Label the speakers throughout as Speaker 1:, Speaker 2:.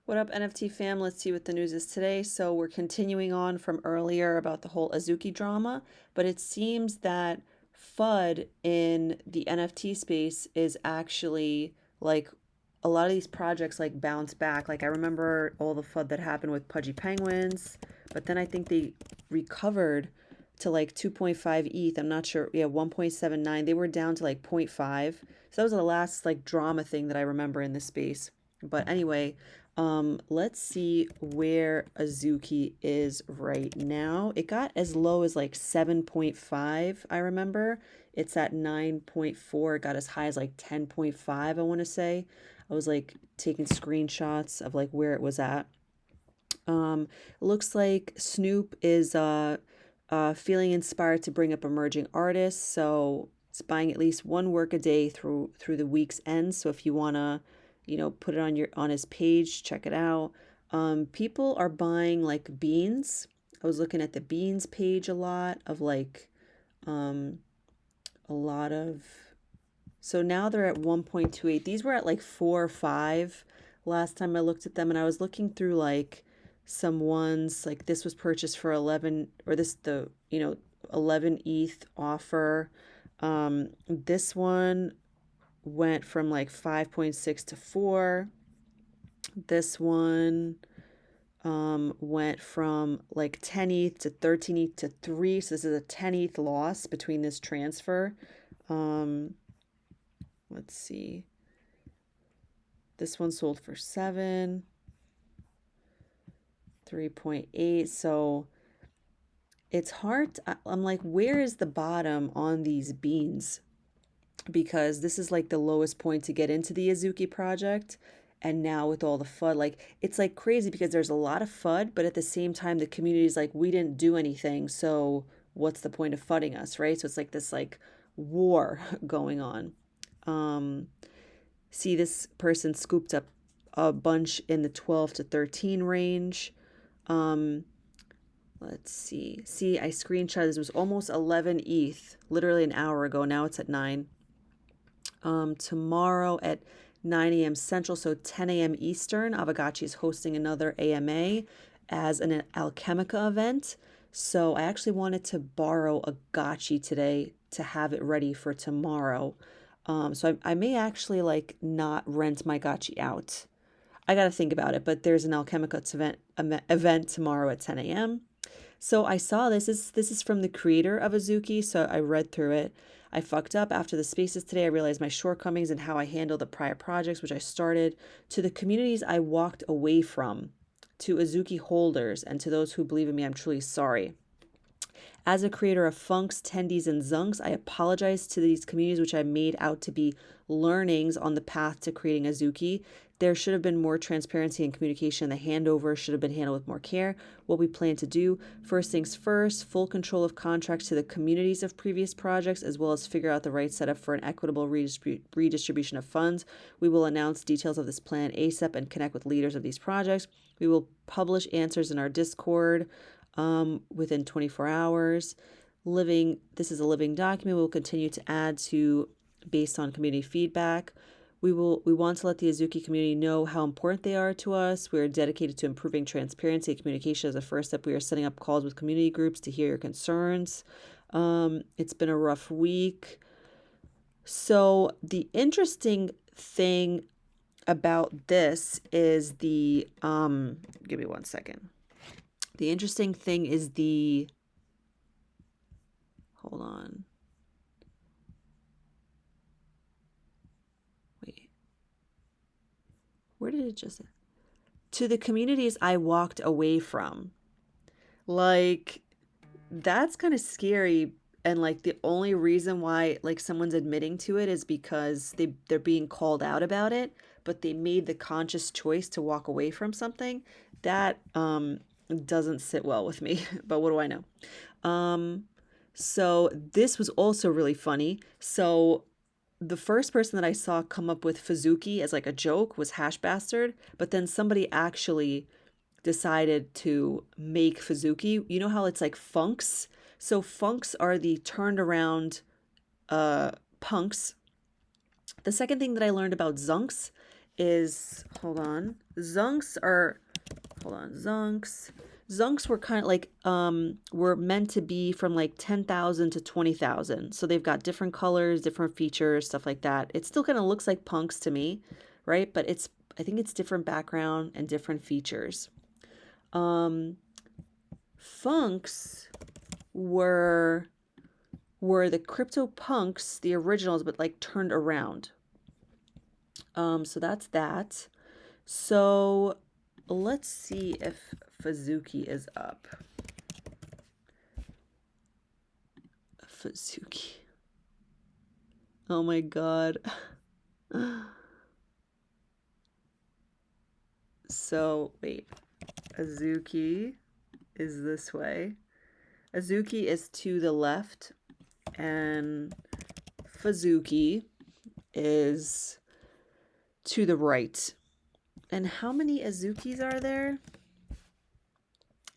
Speaker 1: What up, NFT fam? Let's see what the news is today. So, we're continuing on from earlier about the whole Azuki drama, but it seems that FUD in the NFT space is actually like a lot of these projects like bounce back. Like, I remember all the FUD that happened with Pudgy Penguins, but then I think they recovered to like 2.5 ETH. I'm not sure. Yeah, 1.79. They were down to like zero point 0.5. So, that was the last like drama thing that I remember in this space. But anyway, let's see where Azuki is right now. It got as low as like 7.5, I remember. It's at 9.4. It got as high as like 10.5, I want to say. I was like taking screenshots of like where it was at. Looks like Snoop is feeling inspired to bring up emerging artists, so it's buying at least one work a day through the week's end. So if you wanna, put it on his page, check it out. People are buying like beans. I was looking at the beans page a lot of like um a lot of so now they're at 1.28. These were at like 4 or 5 last time I looked at them, and I was looking through like some ones like this was purchased for 11, or this the 11 ETH offer. This one went from like 5.6 to 4. This one went from like 10 ETH to 13 ETH to 3. So this is a 10 ETH loss between this transfer. Um, let's see. This one sold for 7, 3.8. So it's hard. I'm like, where is the bottom on these beans? Because this is like the lowest point to get into the Azuki project. And now with all the FUD, like it's like crazy because there's a lot of FUD, but at the same time, the community is like, we didn't do anything. So what's the point of FUDing us, right? So it's like this like war going on. Um, See, this person scooped up a bunch in the 12 to 13 range. Um, let's see. See, I screenshot this. It was almost 11 ETH, literally an hour ago. Now it's at 9. Tomorrow at 9 a.m. Central, so 10 a.m. Eastern, Aavegotchi is hosting another AMA as an Alchemica event. So I actually wanted to borrow a gotchi today to have it ready for tomorrow. So I may actually like not rent my gotchi out. I got to think about it, but there's an Alchemica event tomorrow at 10 a.m. So I saw this is from the creator of Azuki, so I read through it. I fucked up after the spaces today. I realized my shortcomings and how I handled the prior projects which I started, to the communities I walked away from, to Azuki holders, and to those who believe in me. I'm truly sorry. As a creator of funks, tendies, and zunks, I apologize to these communities which I made out to be learnings on the path to creating Azuki. There should have been more transparency and communication. The handover should have been handled with more care. What we plan to do: first things first, full control of contracts to the communities of previous projects, as well as figure out the right setup for an equitable redistribution of funds. We will announce details of this plan ASAP and connect with leaders of these projects. We will publish answers in our Discord within 24 hours. This is a living document. We will continue to add to based on community feedback. We want to let the Azuki community know how important they are to us. We are dedicated to improving transparency and communication. As a first step, we are setting up calls with community groups to hear your concerns. It's been a rough week. So the interesting thing about this is give me one second. The interesting thing is hold on. Wait. Where did it just, to the communities I walked away from. Like, that's kind of scary. And like the only reason why like someone's admitting to it is because they're being called out about it, but they made the conscious choice to walk away from something. That doesn't sit well with me, but what do I know? Um, so this was also really funny. So the first person that I saw come up with Fuzuki as like a joke was Hash Bastard, but then somebody actually decided to make Fuzuki. You know how it's like funks? So funks are the turned around punks. The second thing that I learned about zunks is, hold on. Zunks were kind of like, were meant to be from like 10,000 to 20,000. So they've got different colors, different features, stuff like that. It still kind of looks like punks to me, right? But I think it's different background and different features. Funks were the CryptoPunks, the originals, but like turned around. So that's that. So let's see if Azuki is up. Azuki. Oh my god. So wait. Azuki is this way. Azuki is to the left, and Fazuki is to the right. And how many Azukis are there?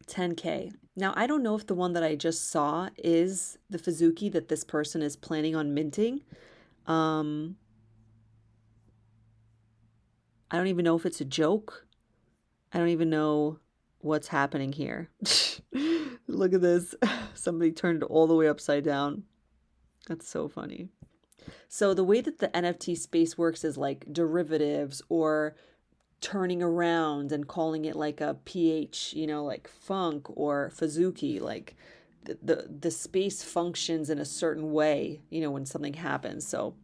Speaker 1: 10K. Now, I don't know if the one that I just saw is the Fazuki that this person is planning on minting. I don't even know if it's a joke. I don't even know what's happening here. Look at this. Somebody turned it all the way upside down. That's so funny. So the way that the NFT space works is like derivatives or turning around and calling it like a PH, like funk or Fazuki, like the space functions in a certain way, when something happens. So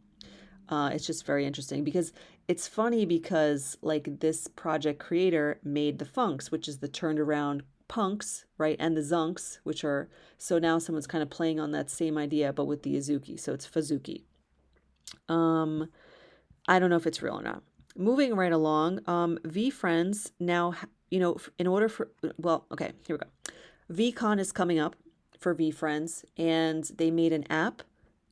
Speaker 1: it's just very interesting because it's funny because like this project creator made the funks, which is the turned around punks, right? And the zunks, which are, so now someone's kind of playing on that same idea, but with the Azuki. So it's Fazuki. I don't know if it's real or not. Moving right along, VeeFriends now, in order for, well, okay, here we go. VeeCon is coming up for VeeFriends, and they made an app,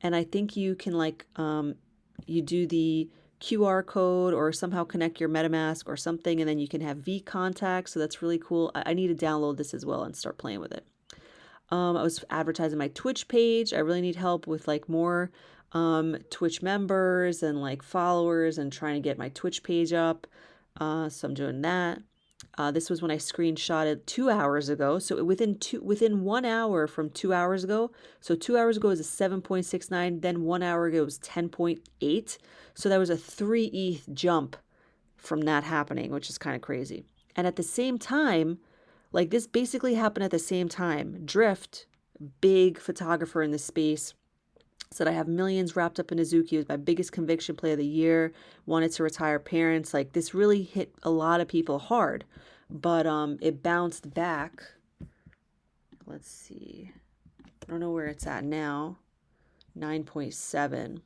Speaker 1: and I think you can like, you do the QR code or somehow connect your MetaMask or something, and then you can have V contacts. So that's really cool. I need to download this as well and start playing with it. I was advertising my Twitch page. I really need help with like more Twitch members and like followers and trying to get my Twitch page up. So I'm doing that. This was when I screenshotted 2 hours ago. So within 1 hour from 2 hours ago. So 2 hours ago is a 7.69. Then 1 hour ago was 10.8. So that was a 3 ETH jump from that happening, which is kind of crazy. And at the same time, like this basically happened at the same time. Drift, big photographer in the space, said I have millions wrapped up in Azuki. It was my biggest conviction play of the year. Wanted to retire parents. Like this really hit a lot of people hard, but it bounced back. Let's see. I don't know where it's at now. 9.7.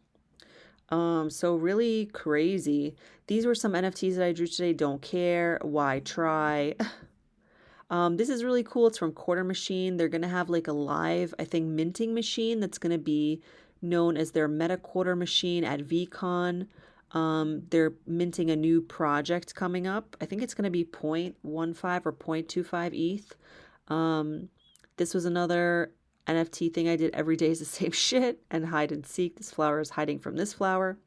Speaker 1: So really crazy. These were some NFTs that I drew today. Don't care. Why try? This is really cool. It's from Quarter Machine. They're going to have like a live, I think, minting machine that's going to be known as their Meta Quarter Machine at VeeCon. They're minting a new project coming up. I think it's going to be 0.15 or 0.25 ETH. This was another NFT thing I did. Every day is the same shit and hide and seek. This flower is hiding from this flower.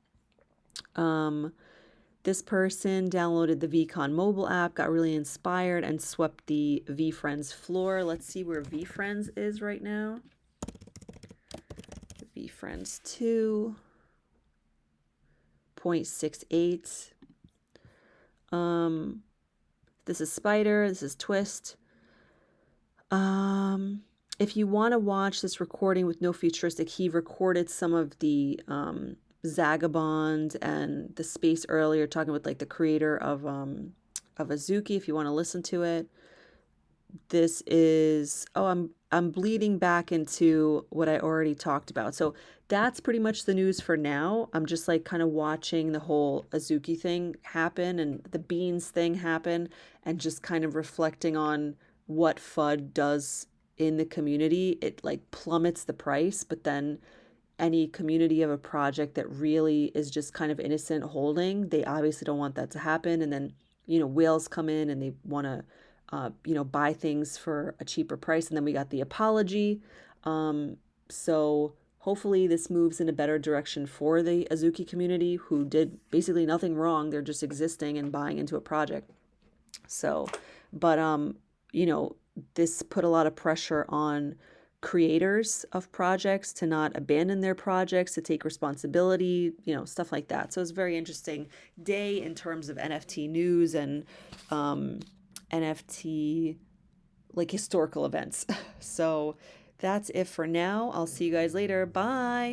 Speaker 1: This person downloaded the VeeCon mobile app, got really inspired, and swept the VeeFriends floor. Let's see where VeeFriends is right now. VeeFriends 2, 0.68. This is Spider. This is Twist. If you want to watch this recording with no futuristic, he recorded some of the Zagabond and the space earlier, talking with like the creator of Azuki. If you want to listen to it, this is I'm bleeding back into what I already talked about. So that's pretty much the news for now. I'm just like kind of watching the whole Azuki thing happen and the beans thing happen, and just kind of reflecting on what FUD does in the community. It like plummets the price, but then any community of a project that really is just kind of innocent holding, they obviously don't want that to happen. And then, whales come in and they want to, buy things for a cheaper price. And then we got the apology. So hopefully this moves in a better direction for the Azuki community, who did basically nothing wrong. They're just existing and buying into a project. So, but you know, this put a lot of pressure on creators of projects to not abandon their projects, to take responsibility, you know, stuff like that. So it's a very interesting day in terms of NFT news and NFT like historical events. So that's it for now. I'll see you guys later. Bye.